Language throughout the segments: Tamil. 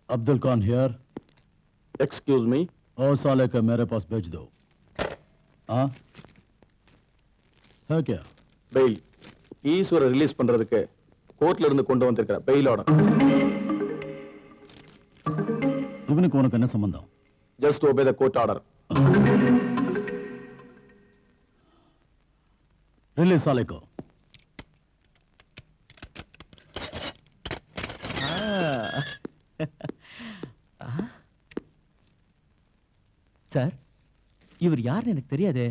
Abdul Khan here. Excuse me. ओ साले का मेरे पास भेज दो। हाँ है क्या? பெயில் ஈஸ்வர ரிலீஸ் பண்றதுக்கு கோர்ட்ல இருந்து கொண்டு வந்திருக்கிற பெயில் ஆர்டர். இவனுக்கு உனக்கு என்ன சம்பந்தம்? Just obey the court order. Release साले को। சார், இவர் யாருன்னு எனக்கு தெரியாதே.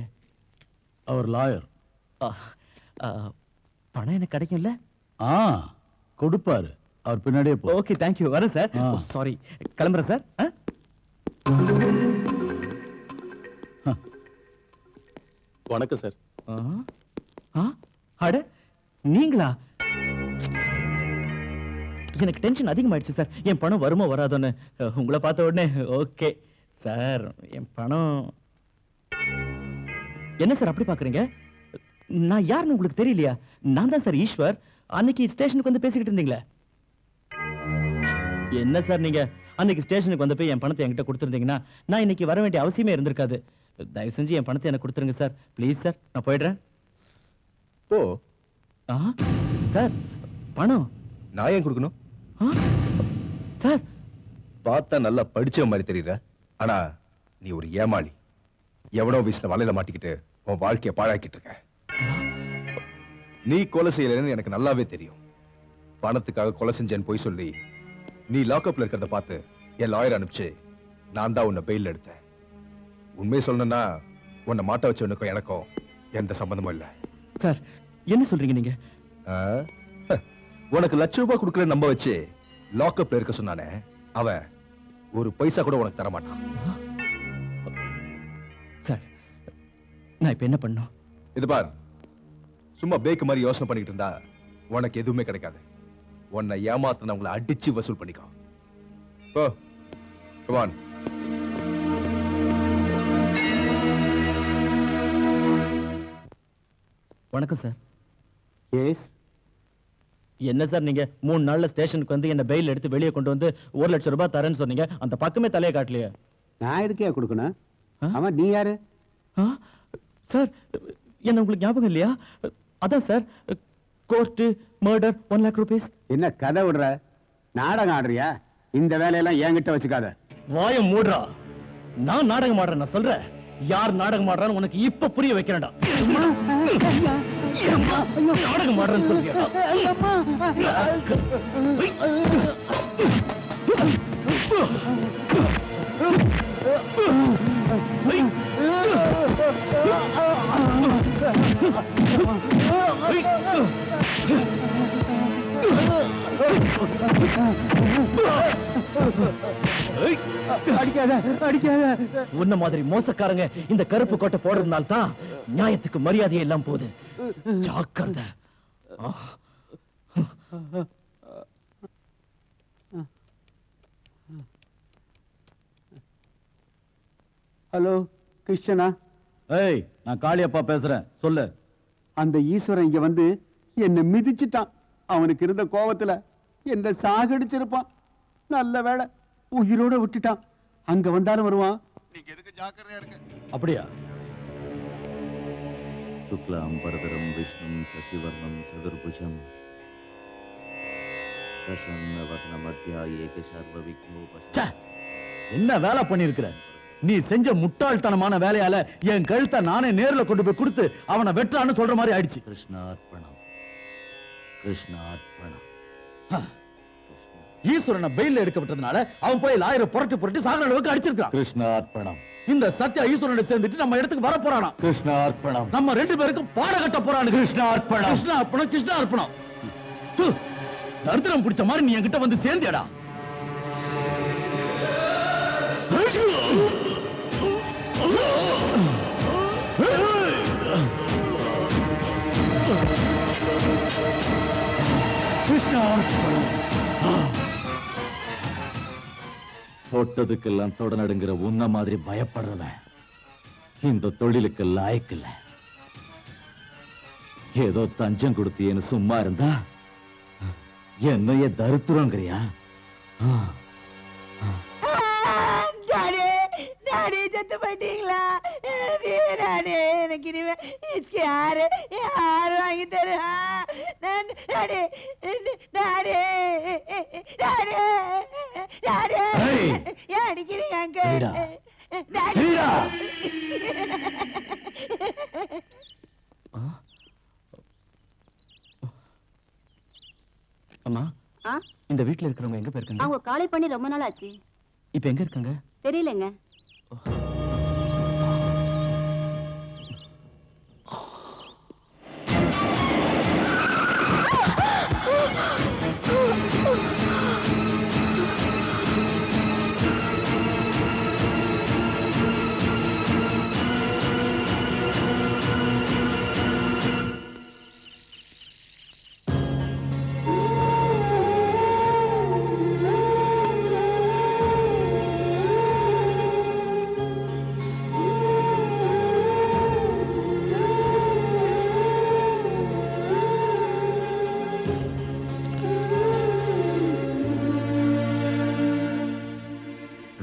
அவர் லாயர். பணம் எனக்கு கிடைக்கும்ல? கொடுப்பாரு. அவர் பின்னாடியே போ. Okay, thank you. வரேன் சார். சாரி, கிளம்புறேன் சார். வணக்கம் சார். அட, நீங்களா? எனக்கு டென்ஷன் அதிகமாயிடுச்சு சார். என் பணம் வருமோ வராதோன்னு உங்களை பார்த்த உடனே. ஓகே சார், என் பணம். என்ன சார் அப்படி பாக்குறீங்க? நான் யாருன்னு உங்களுக்கு தெரியலையா? நான் தான் சார் ஈஸ்வர். அன்னைக்கு ஸ்டேஷனுக்கு வந்து பேசிக்கிட்டு இருந்தீங்களே. என்ன சார் நீங்க அன்னைக்கு ஸ்டேஷனுக்கு வந்து போய் என் பணத்தை என்கிட்ட கொடுத்துருந்தீங்கன்னா நான் இன்னைக்கு வர வேண்டிய அவசியமே இருந்திருக்காது. தயவு செஞ்சு என் பணத்தை எனக்கு கொடுத்துருங்க சார். ப்ளீஸ் சார், நான் போயிடுறேன். போ. சார், பணம் நான் ஏன் கொடுக்கணும்? சார், பார்த்தா நல்லா படிச்ச மாதிரி தெரியற. ஆனா நீ ஒரு ஏமாளி. எவனோ வீசின வலையில மாட்டிக்கிட்டு உன் வாழ்க்கைய பாழாக்கிட்டு இருக்க. நீ கொலை செய்யலன்னு எனக்கு நல்லாவே தெரியும். பணத்துக்காக கொலை செஞ்சேன்னு போய் சொல்லி நீ லாக்அப்ல இருக்கிறத பார்த்து என் லாயர் அனுப்பிச்சு நான் தான் உன்னை பெயில் எடுத்தேன். உண்மையை சொல்லணும்னா உன்னை மாட்ட வச்சவனுக்கும் எனக்கும் எந்த சம்பந்தமும் இல்லை. சார், என்ன சொல்றீங்க நீங்க? உனக்கு ₹1,00,000 கொடுக்கற நம்ப வச்சு லாக்அப்ல இருக்க சொன்னானே, அவன் ஒரு பைசா கூட உனக்கு தர மாட்டான். சார், நான் இப்ப என்ன பண்ணும்? இது பார், சும்மா பேக்கு மாதிரி யோசனை பண்ணிட்டு இருந்தா உனக்கு எதுவுமே கிடைக்காது. உன்னை ஏமாத்தினவங்களை அடிச்சு வசூல் பண்ணிக்கோ. ஓ, come on. வணக்கம் சார். எஸ். என்ன சார் நீங்க 3 நாள்ல ஸ்டேஷனுக்கு வந்து என்ன பெயில் எடுத்து வெளியே கொண்டு வந்து ₹1,00,000 தரேன்னு சொன்னீங்க. அந்த பக்கமே தலையை காட்டலையே. நான் இருக்கே கொடுக்கணும். ஆமா, நீ யாரு? சார், என்ன உங்களுக்கு ஞாபகம் இல்லையா? அதான் சார், கோர்ட் மர்டர் ₹1,00,000. என்ன கதை விடுற? நாடகம் ஆடுறியா? இந்த வேலையெல்லாம் என்கிட்ட வச்சுக்காத. வாயம் மூடுறா. நான் நாடகம் ஆடுறேன். நான் சொல்றேன், யார் நாடகம் ஆடுறான்னு உனக்கு இப்ப புரிய வைக்கிறேன்டா. நாடகம் ஆடுறேன்னு சொல்றியா? அடிக்காத, அடிக்காத. உன்ன மாதிரி மோசக்காரங்க இந்த கருப்பு கோட்டை போடுறதுனால தான் நியாயத்துக்கு மரியாதையே எல்லாம் போகுது. ஜாக்கிரதை. ஹலோ, கிருஷ்ணனா? ஏய், நான் காளியப்பா பேசுறேன். சொல்லு. அந்த ஈஸ்வரன் இங்க வந்து என்ன மிதிச்சிட்டான். அவனுக்கு இருந்த கோபத்துல என்ன சாகடிச்சிருப்பான். நல்ல வேளை உயிரோட விட்டுட்டான். அங்க வந்தாலும் வருவான். நீங்க எதுக்கு ஜாக்கிரதையா இருக்க? அப்படியா? சுக்லாம்பரதரம் விஷ்ணும் சசிவர்ணம் சதுர்புஜம் என்ன வேலை பண்ணிருக்கிற நீ? செஞ்ச முட்டாள்தனமான வேலையால என் கழுத்தை நானே நேர்ல கொண்டு போய் கொடுத்து அவனை வெற்றான்னு சொல்ற மாதிரி ஆயிடுச்சு. கிருஷ்ணார்ப்பணம், கிருஷ்ணார்ப்பணம். ஈஸ்வரனை பெயில எடுக்க விட்டதுனால அவன் போய் லாயரை புரட்டி புரட்டி சாகர அளவுக்கு அடிச்சிருக்கான். கிருஷ்ணார்ப்பணம். இந்த சத்யா ஈஸ்வரனை சேர்ந்துட்டு நம்ம இடத்துக்கு வர போறானா? கிருஷ்ணார்ப்பணம். நம்ம 2 பேருக்கும் பாட கட்ட போறானு. கிருஷ்ணார்ப்பணம், கிருஷ்ணார்ப்பணம், கிருஷ்ணார்ப்பணம். தரித்திரம் பிடிச்ச மாதிரி நீ என்கிட்ட வந்து சேர்ந்தேடா. தொட்டதுக்கெல்லாம் தொட நடுங்கிற உன்ன மாதிரி பயப்படுறவன் இந்த தொழிலுக்கு லாயக்கில்ல. ஏதோ தஞ்சம் கொடுத்தியேன்னு சும்மா இருந்தா என்னைய தரித்திரங்கிறியா? டாடி டாடி செத்து போயிட்டீங்களா டாடி எனக்கு இனிமே யாரு வாங்கி தருவா டாடி டாடி டாடி டாடி ஏய். ஏன் அடிக்கிறீங்க அங்க சரிடா. டாடி சரிடா. அம்மா ஆ இந்த வீட்ல இருக்கிறவங்க எங்க போயிருக்காங்க? அவங்க காலை பண்ணி ரொம்ப நாள் ஆச்சு. இப்ப எங்க இருக்காங்க? தெரியலங்க.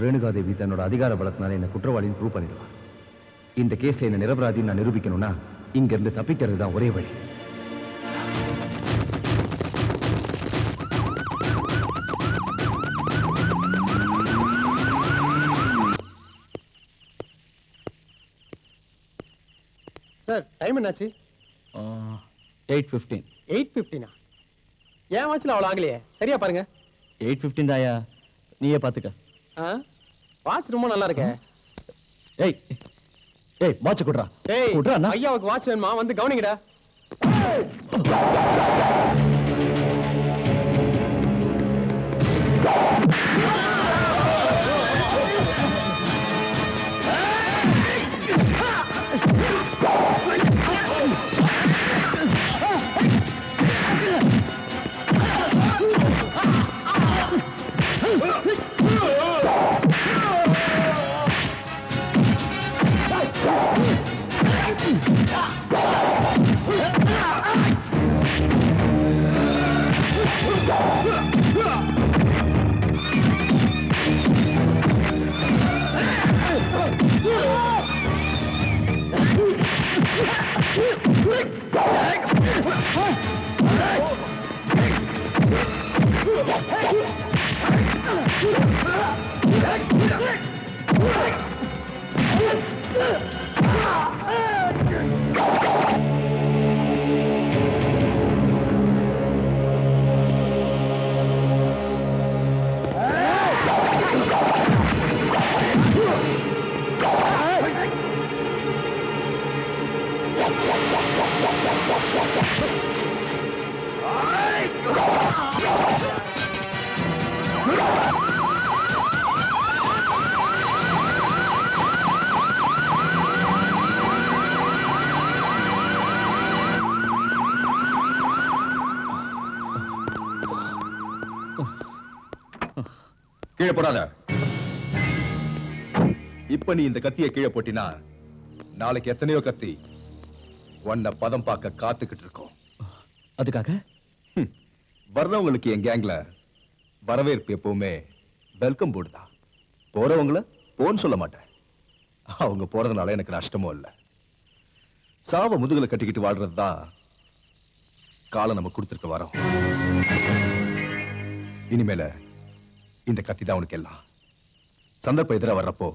ரேணுகாதேவி தன்னோட அதிகார பலத்தினால என்ன குற்றவாளின்னு ப்ரூவ் பண்ணிடுவான். இந்த கேஸ்ல என்ன நிரபராதின்னு நான் நிரூபிக்கணும்னா இங்க இருந்து தப்பிக்கிறது தான் ஒரே வழி. சார் டைம் என்னாச்சு? 8:15. 8:15. ஏன் வாட்ச்ல அவ்வளவு ஆகலையே? சரியா பாருங்க. 8:15 தாயா, நீயே பாத்துக்க. வாட்ச் ரொம்ப நல்லா இருக்கே. ஏய் ஏய் வாட்ச் குடுறா. ஏய் குடுறா அண்ணா. ஐயாவுக்கு வாட்ச் வேணுமா? வந்து கவனிங்கடா. கீழே போடாத. இப்ப நீ இந்த கத்தியை கீழே போட்டினா நாளைக்கு எத்தனையோ கத்தி உன்னை பதம் பார்க்க காத்துக்கிட்டு இருக்கோம். அதுக்காக வர்றவங்களுக்கு என் கேங்ல வரவேற்பு எப்பவுமே வெல்கம் போர்டு தான். போறவங்கள போன்னு சொல்ல மாட்டேன். அவங்க போறதுனால எனக்கு நஷ்டமும் இல்லை. சாவ முதுகுல கட்டிக்கிட்டு வாழ்றது தான் காலம் நம்ம கொடுத்துருக்க வரோம். இனிமேல இந்த கத்தி தான் உனக்கு எல்லாம். சந்தர்ப்பம் எதிராக வர்றப்போ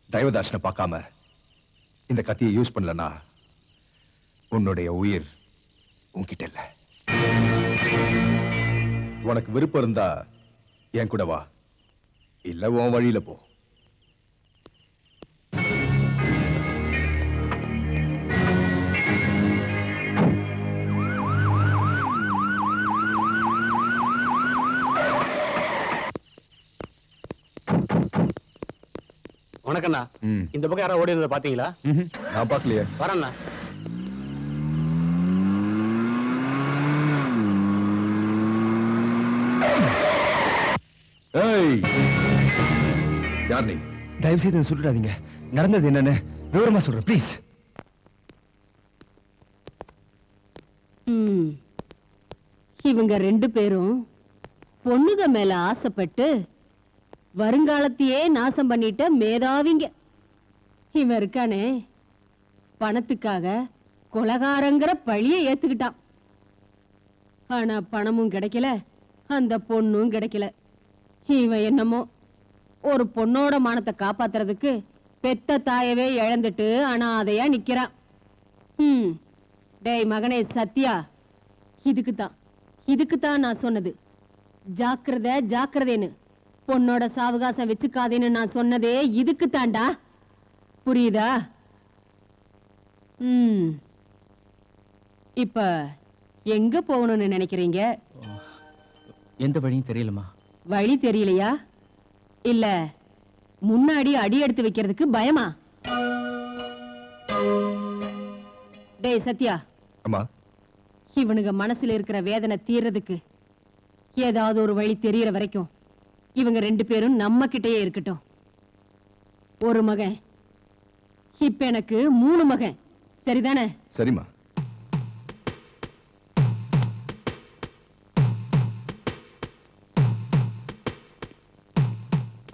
தயவதாசனை பார்க்காம இந்த கத்தியை யூஸ் பண்ணலனா உன்னுடைய உயிர் உன்கிட்ட இல்ல. உனக்கு விருப்பம் இருந்தா என் கூட வா, இல்ல உன் வழியில போ. வணக்கண்ணா. இந்த பக்கம் யாரோ ஓடி இருந்ததை பாத்தீங்களா? நான் பார்க்கலையே. வரேண்ணா. ஏய், யார் நீ? தயவு செய்து சொல்லிடாதீங்க. நடந்தது என்னன்னு விவரமா சொல்றேன் ப்ளீஸ். இவங்க 2 பேரும் பொண்ணுக மேல ஆசைப்பட்டு வருங்காலத்தையே நாசம் பண்ணிட்ட மேதாவிங்க. இவன் இருக்கானே, பணத்துக்காக கொலகாரங்கிற பழிய ஏத்துக்கிட்டான். ஆனா பணமும் கிடைக்கல, அந்த பொண்ணும் கிடைக்கல. இவன் என்னமோ ஒரு பொண்ணோட மானத்தை காப்பாத்துறதுக்கு பெத்த தாயவே இழந்துட்டு அனாதையா நிக்கிறான். டேய் மகனே சத்யா, இதுக்குத்தான் நான் சொன்னது, ஜாக்கிரதை ஜாக்கிரதைன்னு. பொண்ணோட சாவகாசம் வச்சுக்காதேன்னு நான் சொன்னதே இதுக்குத்தான்டா. புரியுதா? இப்ப எங்க போகணும்னு நினைக்கிறீங்க? எந்த வழியும் தெரியலமா. வழி தெரியலையா? இல்ல முன்னாடி அடி எடுத்து வைக்கிறதுக்கு பயமா? டேய் சத்யா, அம்மா, இவனுங்க மனசுல இருக்கிற வேதனை தீர்றதுக்கு ஏதாவது ஒரு வழி தெரியற வரைக்கும் இவங்க 2 பேரும் நம்ம கிட்டயே இருக்கட்டும். ஒரு மகன், இப்ப எனக்கு 3 மகன். சரிதானே? சரிம்மா.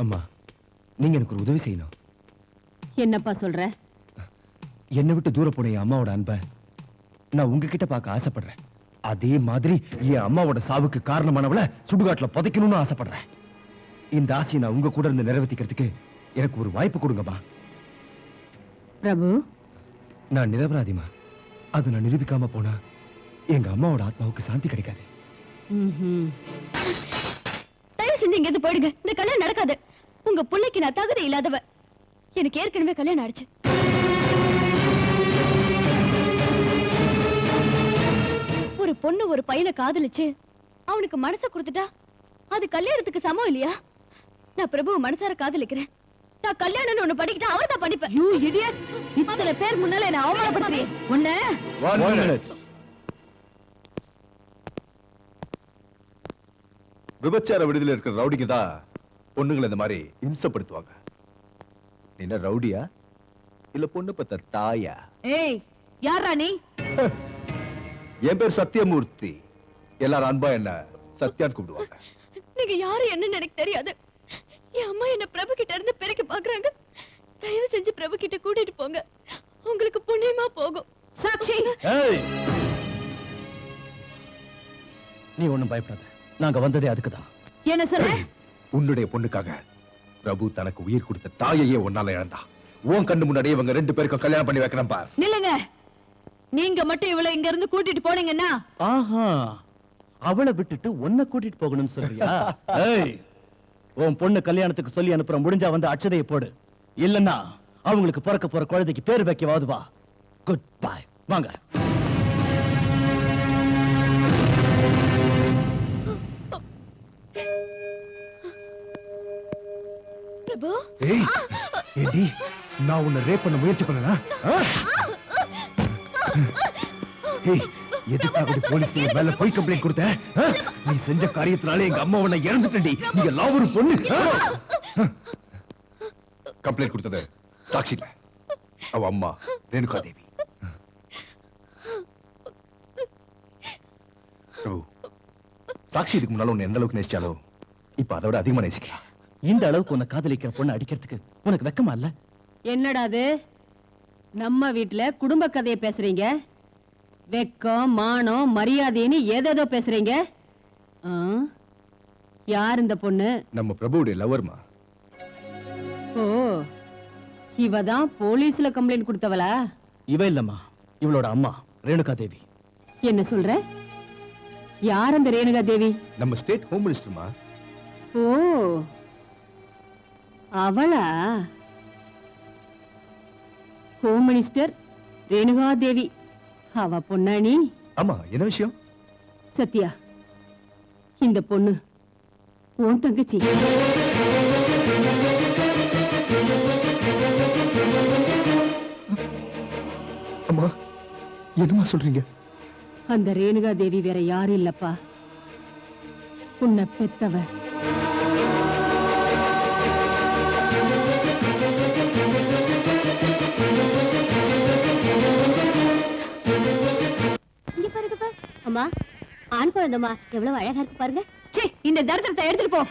அம்மா, நீங்க எனக்கு ஒரு உதவி செய்யணும். என்னப்பா சொல்ற? என்னை விட்டு தூர போன என் அம்மாவோட அன்பை நான் உங்ககிட்ட பார்க்க ஆசைப்படுறேன். அதே மாதிரி என் அம்மாவோட சாவுக்கு காரணமானவளை சுடுகாட்டுல புதைக்கணும்னு ஆசைப்படுறேன். இந்த ஆசையை நான் உங்க கூட இருந்து நிறைவேற்றிக்கிறதுக்கு எனக்கு ஒரு வாய்ப்பு கொடுங்கம்மா. பிரபு, நான் நிரபராதிமா. அது நான் நிரூபிக்காம போனா எங்க அம்மாவோட ஆத்மாவுக்கு சாந்தி கிடைக்காது. தயவு செஞ்சு இங்க இருந்து போயிடுங்க. இந்த கல்யாணம் நடக்காது. உங்க பிள்ளைக்கு நான் தகுதி இல்லாதவ. எனக்கு ஏற்கனவே கல்யாணம் ஆயிடுச்சு. ஒரு பொண்ணு ஒரு பையனை காதலிச்சு அவனுக்கு மனசை கொடுத்துட்டா அது கல்யாணத்துக்கு சமம் இல்லையா? நான் பிரபுவை மனசார காதலிக்கிறேன். நான் கல்யாணம்னு ஒண்ணு படிக்கிட்டா அவர் தான் படிப்பேன். You idiot! இத்தனை பேர் முன்னால என்ன அவமானப்படுத்துறீங்க. உன்னை விபச்சார விடுதலை இருக்கிற ரவுடிக்கு தான் பொண்ணுங்களை இந்த மாதிரி இம்சப்படுத்துவாங்க. நீ என்ன ரவுடியா இல்ல பொண்ணு பத்த தாயா? ஏய், யாரா நீ? என் பேர் சத்யமூர்த்தி. எல்லாரும் அன்பா என்ன சத்யான்னு கூப்பிடுவாங்க. நீங்க யாரு என்னன்னு எனக்கு தெரியாது. என் அம்மா என்ன பிரபு கிட்ட இருந்து பிரிக்க பாக்குறாங்க. தயவு செஞ்சு பிரபு கிட்ட கூட்டிட்டு போங்க. உங்களுக்கு புண்ணியமா போகும். சாட்சி, நீ ஒண்ணும் பயப்படாத. நாங்க வந்ததே அதுக்குதான். என்ன சொல்ற? உன்னுடைய பொண்ணுக்காக பிரபு தனக்கு உயிர் கொடுத்த தாயையே உன்னால இழந்தா. உன் கண்ணு முன்னாடியே இவங்க 2 பேருக்கும் கல்யாணம் பண்ணி வைக்கிறேன் பார். நில்லுங்க. நீங்க மட்டும் இவளை இங்க இருந்து கூட்டிட்டு போனீங்கன்னா ஆஹா, அவளை விட்டுட்டு உன்னை கூட்டிட்டு போகணும்னு சொல்றியா? ஏய், உன் பொண்ணு கல்யாணத்துக்கு சொல்லி அனுப்புற, முடிஞ்சா வந்து அட்சதையை போடு. இல்லன்னா அவங்களுக்கு பிறக்க போற குழந்தைக்கு பேர் வைக்கவாது வா. Good bye. வாங்க. பிரபு, ஏய், ஏண்டி நான் உன்னை ரேப் பண்ண முயற்சி பண்ணனா? ஏய், எதுக்காக போலீஸ் மேல போய் கம்ப்ளைண்ட் கொடுத்த? நீ செஞ்ச காரியத்தினால எங்க அம்மா உன்னை இறந்துட்டடி. நீ எல்லாம் ஒரு பொண்ணு. கம்ப்ளைண்ட் கொடுத்தது சாட்சி இல்ல, அவ அம்மா ரேணுகா தேவி. பிரபு, சாட்சி இதுக்கு முன்னால உன்னை எந்த அளவுக்கு நேசிச்சாலோ இப்ப அதை விட அதிகமா நேசிக்கலாம். இந்த அளவுக்கு உன்னை காதலிக்கிற பொண்ணு அடிக்கிறதுக்கு உனக்கு வெக்கமா இல்ல? என்னடா அது? நம்ம வீட்டுல குடும்ப கதையை பேசுறீங்க. வெக்கம், மானம், மரியாதைன்னு ஏதேதோ பேசுறீங்க. யார் இந்த பொண்ணு? நம்ம பிரபுவுடைய லவர்மா. ஓ, இவதான் போலீஸ்ல கம்ப்ளைண்ட் கொடுத்தவளா? இவ இல்லம்மா, இவளோட அம்மா ரேணுகா தேவி. என்ன சொல்ற? யார் அந்த ரேணுகா தேவி? நம்ம ஸ்டேட் ஹோம் மினிஸ்டர்மா. ஓ, அவளா? ஹோம் மினிஸ்டர் ரேணுகா தேவி. அவ பொண்ணாணி? ஆமா, என்ன விஷயம்? சத்யா, இந்த பொண்ணு உன் தங்கச்சி. அம்மா, என்னமா சொல்றீங்க? அந்த ரேணுகா தேவி வேற யாரும் இல்லப்பா, உன்னை பெத்தவ. அம்மா, ஆண் குழந்தைமா எவ்வளவு அழகா இருக்கு பாருங்க. இந்த தரித்திரத்தை எடுத்துட்டு போ.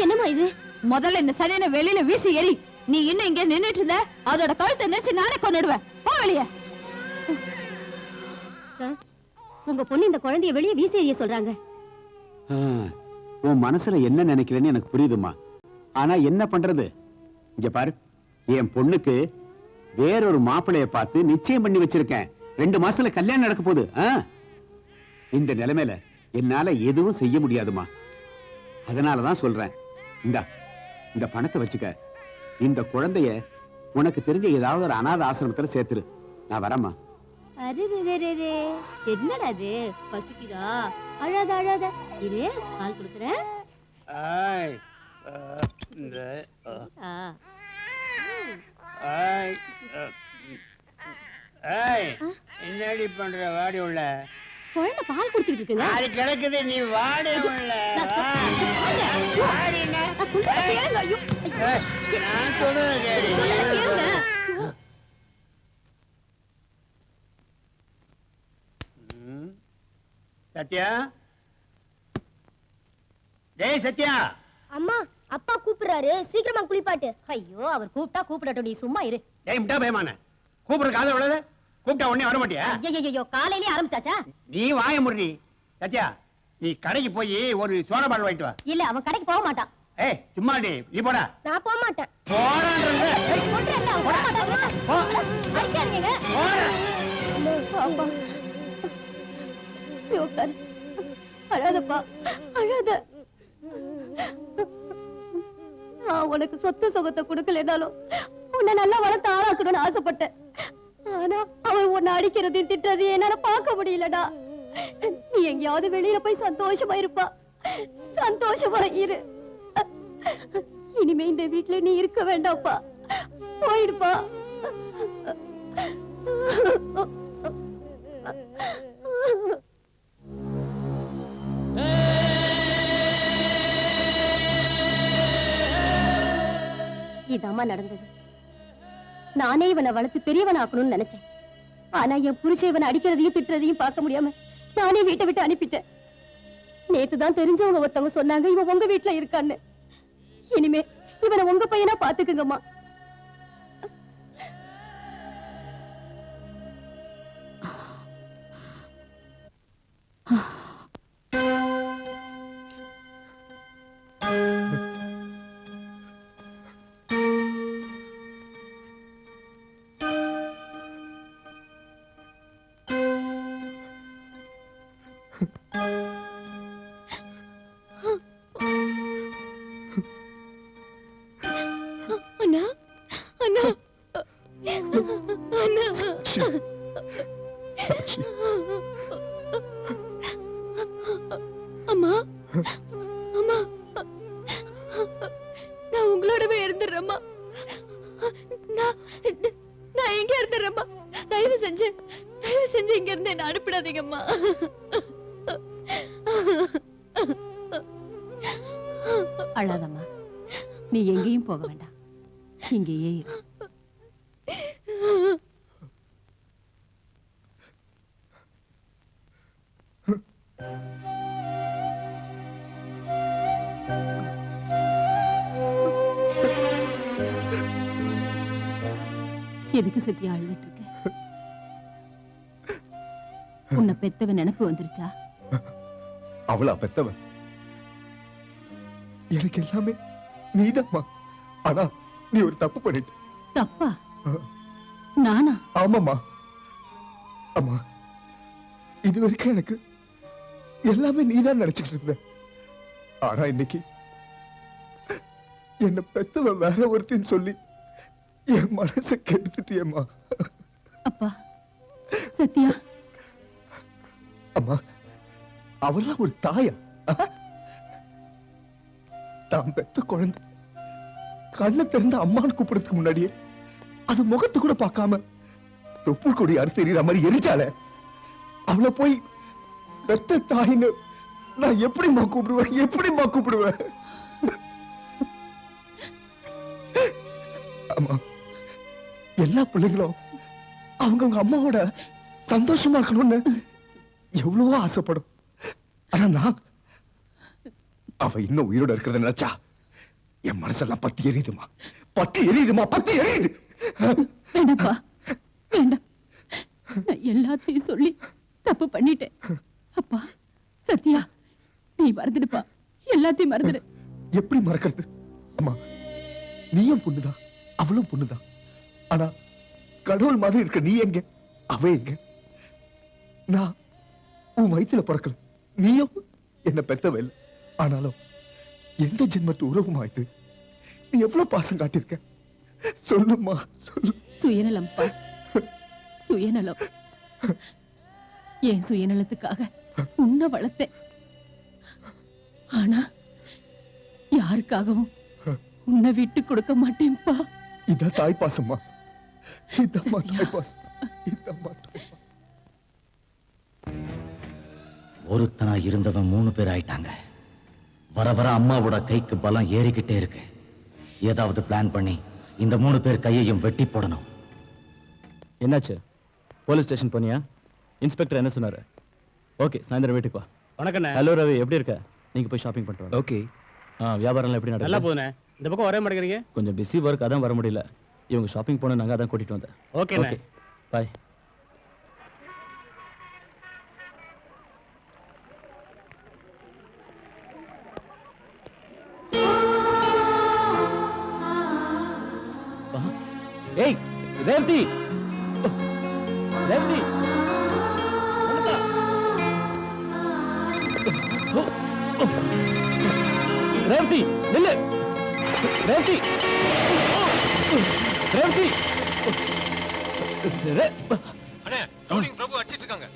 என்னம்மா இது? முதல்ல இந்த சனியனை வெளியில வீசி எறி. நீ இன்னும் இங்க நின்னுட்டு இருந்த, அதோட கழுத்தை நெரிச்சு நானே கொன்னுடுவேன். போ வெளிய. சார், உங்க பொண்ணு இந்த குழந்தைய வெளியே வீசி எறிய சொல்றாங்க. உன் மனசுல என்ன நினைக்கிறேன்னு எனக்கு புரியுதுமா. ஆனா என்ன பண்றது? இங்க பாரு, என் பொண்ணுக்கு வேறொரு மாப்பிளைய பார்த்து நிச்சயம் பண்ணி வச்சிருக்கேன். 2 மாசத்துல கல்யாணம் நடக்க போகுது. இந்த நிலைமையில என்னால எதுவும் செய்ய முடியாதுமா. அதனாலதான் சொல்றேன், இந்த பணத்தை வச்சுக்க. இந்த குழந்தைய உனக்கு தெரிஞ்ச ஏதாவது ஒரு அநாத ஆசிரமத்துல சேர்த்துரு. நான் வரேம்மா. என்னடா அது? பசிக்குதா? அழாத அழாத. இரு, பால் கொடுக்குறேன். என்னடி பண்ற? வாடி உள்ள குழந்தை பால் குடிச்சிட்டு இருக்குங்க. அது கிடக்குது, நீ வாடி உள்ள. நான் சொல்றேன். சத்யா, டேய் சத்யா. அம்மா, அப்பா கூப்பிடுறாரு, சீக்கிரமா குளிப்பாட்டு. ஐயோ, அவர் கூப்பிட்டா கூப்பிடட்டும், நீ சும்மா இரு. டேய் முட்டா பயமான, கூப்பிடுற காதுல விழாத. கூப்பிட்டா உடனே வர மாட்டியா? ஐயோ, காலையிலே ஆரம்பிச்சாச்சா? நீ வாய முடி. சத்யா, நீ கடைக்கு போய் ஒரு சோடா பாட்டில் வாங்கிட்டு வா. இல்ல, அவன் கடைக்கு போக மாட்டான். ஏய் சும்மா நீ போடா. நான் போக மாட்டேன். போடான்றே. சொல்றேன்ல, அவன் போக மாட்டான். போ. அடிக்காதீங்க. போடா. அப்பா, உட்காரு. அழாதப்பா, அழாத. நான் உனக்கு சொத்து சுகத்தை கொடுக்கலனாலும் உன்னை நல்லா வளர்த்து ஆளாக்கணும்னு ஆசைப்பட்டேன். ஆனா அவர் உன்னை அடிக்கிறதையும் திட்டுறதையும் என்னால பார்க்க முடியலடா. நீ எங்கேயாவது வெளியில போய் சந்தோஷமா இருப்பா. சந்தோஷமா இரு. இனிமே இந்த வீட்டுல நீ இருக்க வேண்டாம்ப்பா. போயிடுப்பா. இதாம்மா நடந்தது. நானே இவனை வளர்த்து பெரியவன் ஆக்கணும்னு நினைச்சேன். ஆனா என் புருஷன் இவனை அடிக்கிறதையும் திட்டுறதையும் பார்க்க முடியாம நானே வீட்டை விட்டு அனுப்பிட்டேன். நேத்துதான் தெரிஞ்சவங்க ஒருத்தவங்க சொன்னாங்க இவன் உங்க வீட்டுல இருக்கான்னு. இனிமே இவனை உங்க பையனா பாத்துக்குங்கம்மா. அம்மா, அம்மா, நான் உங்களோடவே இருந்துடுறேம்மா. நான் எங்க இருந்துடுறேம்மா. தயவு செஞ்சு இங்க இருந்து என்ன அனுப்பிடாதீங்கம்மா. அழாதம்மா, நீ எங்கேயும் போக வேண்டாம், இங்கேயே இரு. எதுக்கு சத்தியா அழுதுட்டு இருக்க? உன்னை பெத்தவன் நினைப்பு வந்துருச்சா? அவளா பெத்தவன்? எனக்கு எல்லாமே நீதாம்மா. ஆனா நீ ஒரு தப்பு பண்ணிட்ட. தப்பா? நானா? ஆமாம்மா. அம்மா, இது வரைக்கும் எனக்கு எல்லாமே நீதான் நினைச்சிட்டு இருந்த. ஆனா இன்னைக்கு என்ன பெத்தவன் வேற ஒருத்தின்னு சொல்லி என் மனசை கெடுத்துட்டியம்மா. அப்பா, சத்யா. அம்மா, அவெல்லாம் ஒரு தாயா? தான் பெத்த குழந்தை கண்ணை திறந்து அம்மான்னு கூப்பிடுறதுக்கு முன்னாடியே அது முகத்து கூட பார்க்காம தொப்புள் கொடி அறுத்து எறிகிற மாதிரி எரிச்சால அவளை போய் பெத்த தாயின்னு நான் எப்படிம்மா கூப்பிடுவேன்? அம்மா, எல்லா பிள்ளைங்களும் அவங்க அம்மாவோட சந்தோஷமா இருக்கணும்னு எவ்வளவோ ஆசைப்படும். ஆனா அவ இன்னும் உயிரோட இருக்கிறத நினைச்சா என் மனசெல்லாம் பத்தி எரியுதுமா, பத்தி எரியுது. வேண்டாப்பா, வேண்டாம். நான் எல்லாத்தையும் சொல்லி தப்பு பண்ணிட்டேன். அப்பா சத்யா, நீ மறந்துடுப்பா, எல்லாத்தையும் மறந்துடு. எப்படி மறக்கிறது? அம்மா, நீயும் பொண்ணுதான், அவளும் பொண்ணுதான். ஆனா கடவுள் மாதிரி இருக்க நீ எங்க, அவ எங்க? நான் உன் வயித்துல பிறக்கல, நீயும் என்ன பெத்தவ இல்லை. ஆனாலும் எந்த ஜென்மத்து உறவுமாயிட்டு நீ எவ்வளவு பாசம் காட்டியிருக்க? சொல்லுமா, சொல்லு. சுயநலம்ப்பா, சுயநலம். என் சுயநலத்துக்காக உன்னை வளர்த்தேன். ஆனா யாருக்காகவும் உன்னை விட்டு கொடுக்க மாட்டேன்ப்பா. இதான் தாய் பாசம்மா, இதம்மா தாய் பாசம், இதம்மா தாய் பாசம். ஒருத்தனா இருந்தவன் 3 பேர் ஆயிட்டாங்க. வர வர அம்மாவோட கைக்கு பலம் ஏறிக்கிட்டே இருக்கு. ஏதாவது பிளான் பண்ணி இந்த 3 பேர் கையையும் வெட்டி போடணும். என்னாச்சு? போலீஸ் ஸ்டேஷன் போனியா? இன்ஸ்பெக்டர் என்ன சொன்னாரு? ஓகே, சாயந்தரம் வீட்டுக்கு வா. வணக்கண்ணே. ஹலோ ரவி, எப்படி இருக்க? நீங்க போய் ஷாப்பிங் பண்ணிட்டு வாங்க. ஓகே. வியாபாரம்லாம் எப்படி நல்லா நடக்குது? போகுதுண்ணே. இந்த பக்கம் வரவே மாட்டேங்கிறீங்க. கொஞ்சம் பிஸி ஒர்க், அதான் வர முடியல. இவங்க ஷாப்பிங் போன நாங்க அதான் கூட்டிட்டு வந்தேன். ஓகேண்ணே. ஓகே, பாய். ஏய் ரேவதி, ரேவதி, ரேவதி நில்லு. ரேவதி, ரேவதி. அண்ணே, ரவுடிங் பிரபு அடிச்சிட்டு இருக்காங்க.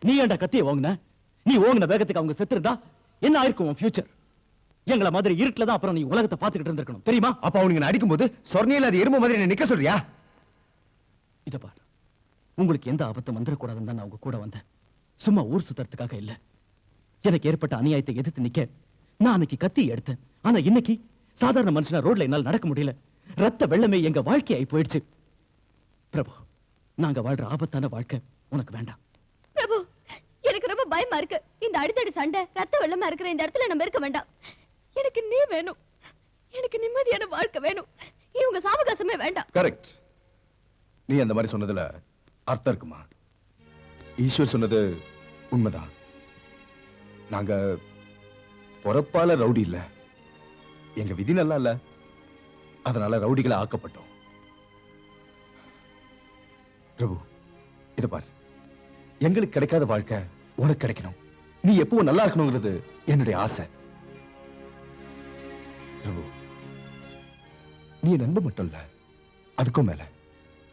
நீ ஏன்டா கத்திய வாங்குன? நீ ஓங்குன வேகத்துக்கு அவங்க செத்துருந்தா என்ன ஆயிருக்கும் உன் ஃபியூச்சர்? எங்களை மாதிரி இருட்டுல தான் அப்புறம் நீ உலகத்தை பார்த்துக்கிட்டு இருந்திருக்கணும், தெரியுமா? அப்ப அவனுக்கு நான் அடிக்கும் போது சொர்ணியில அது எறும்பு மாதிரி என்ன நிக்க சொல்றியா? இத பாரு, உங்களுக்கு எந்த ஆபத்தும் வந்துடக்கூடாதுன்னு தான் நான் உங்க கூட வந்தேன். சும்மா ஊர் சுத்தறதுக்காக இல்ல. எனக்கு ஏற்பட்ட அநியாயத்தை எதிர்த்து நிக்க நான் அன்னைக்கு கத்தி எடுத்தேன். ஆனா இன்னைக்கு சாதாரண மனுஷனா ரோட்ல என்னால நடக்க முடியல. ரத்த வெள்ளமே எங்க வாழ்க்கையாயி போயிடுச்சு. பிரபு, நாங்க வாழ்ற ஆபத்தான வாழ்க்கை உனக்கு வேண்டாம். பிரபு, எனக்கு ரொம்ப பயமா இருக்கு. இந்த அடிதடி சண்டை, ரத்த வெள்ளமா இருக்கிற இந்த இடத்துல நம்ம இருக்க வேண்டாம். எனக்கு நீ வேணும். எனக்கு நிம்மதியான வாழ்க்கை வேணும். இவங்க சாவகாசமே வேண்டாம். கரெக்ட். நீ அந்த மாதிரி சொன்னதுல அர்த்தம் இருக்குமா? ஈஸ்வர் சொன்னது உண்மைதான். நாங்க பொறப்பால ரவுடி இல்ல, எங்க விதி நல்லா இல்ல, அதனால ரவுடிகளை ஆக்கப்பட்டோம். பிரபு, இத பாரு, எங்களுக்கு கிடைக்காத வாழ்க்கை உனக்கு கிடைக்கணும். நீ எப்பவும் நல்லா இருக்கணுங்கிறது என்னுடைய ஆசை. பிரபு, நீ என் நண்பன் மட்டும் இல்ல, அதுக்கும் மேல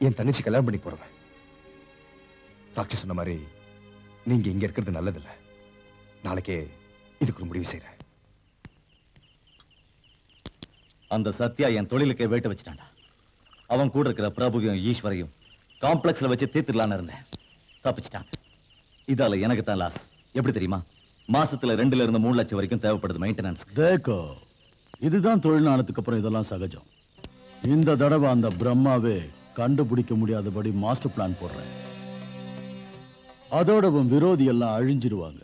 என் தங்கச்சி கல்யாணம் பண்ணி போறவன். சாட்சி சொன்ன மாதிரி நீங்க இங்க இருக்கிறது நல்லதில்ல. நாளைக்கே இதுக்கு ஒரு முடிவு செய்யறேன். அந்த சத்யா என் தொழிலுக்கே வேட்டு வச்சுட்டான்டா. அவன் கூட இருக்கிற பிரபுவையும் ஈஸ்வரையும் காம்ப்ளெக்ஸ்ல வச்சு தீர்த்துடலான்னு இருந்தேன். தப்பிச்சிட்டாங்க. இதால எனக்கு தான் லாஸ். எப்படி தெரியுமா? மாசத்துல 2 இருந்து 3 லட்சம் வரைக்கும் தேவைப்படுது மெயின்டெனன்ஸ். தேக்கோ, இதுதான் தொழில் ஆனதுக்கு அப்புறம் இதெல்லாம் சகஜம். இந்த தடவை அந்த பிரம்மாவே கண்டுபிடிக்க முடியாதபடி மாஸ்டர் பிளான் போடுறேன். அதோட உன் விரோதி எல்லாம் அழிஞ்சிருவாங்க.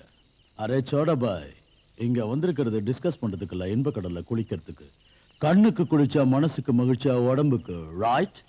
அரே சோடபாய், இங்க வந்திருக்கிறது டிஸ்கஸ் பண்றதுக்கு இல்ல, இன்ப கடல்ல குளிக்கிறதுக்கு. கண்ணுக்கு குளிச்சா மனசுக்கு மகிழ்ச்சியா, உடம்புக்கு ரைட்.